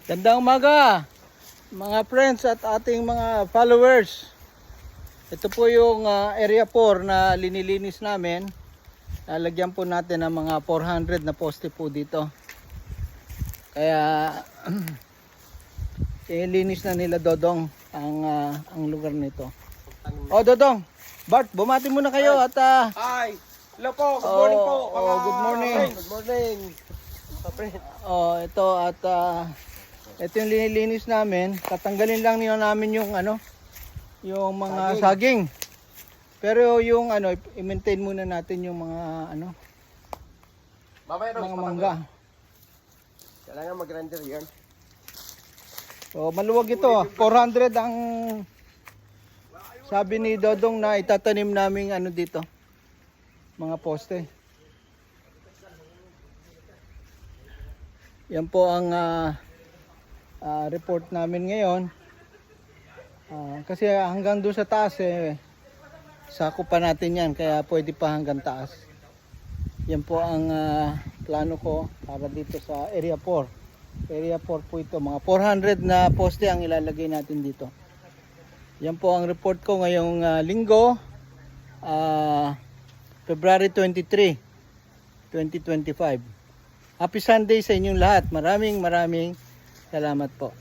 Gandang umaga mga friends at ating mga followers. Ito po yung area 4 na linilinis namin. Lalagyan po natin ng mga 400 na poste po dito. Kaya ilinis na nila Dodong ang lugar nito. Oh Dodong, Bart, bumati muna kayo at Hi! Hello po, good morning po. good morning. Good morning. Ito at ito yung linilinis namin. Tatanggalin lang niyo namin yung yung mga saging. Pero yung i-maintain muna natin yung mga Mamaya mga mangga. Kailangan mag-render yan. So maluwag ito. 400 ang sabi ni Dodong na itatanim naming dito. Mga poste. Yan po ang report namin ngayon. Kasi hanggang doon sa taas sako pa natin yan, kaya pwede pa hanggang taas. Yan po ang plano ko para dito sa area 4. Area 4 po ito, mga 400 na poste ang ilalagay natin dito. Yan po ang report ko ngayong linggo, February 23, 2025. Happy Sunday sa inyong lahat. Maraming salamat po.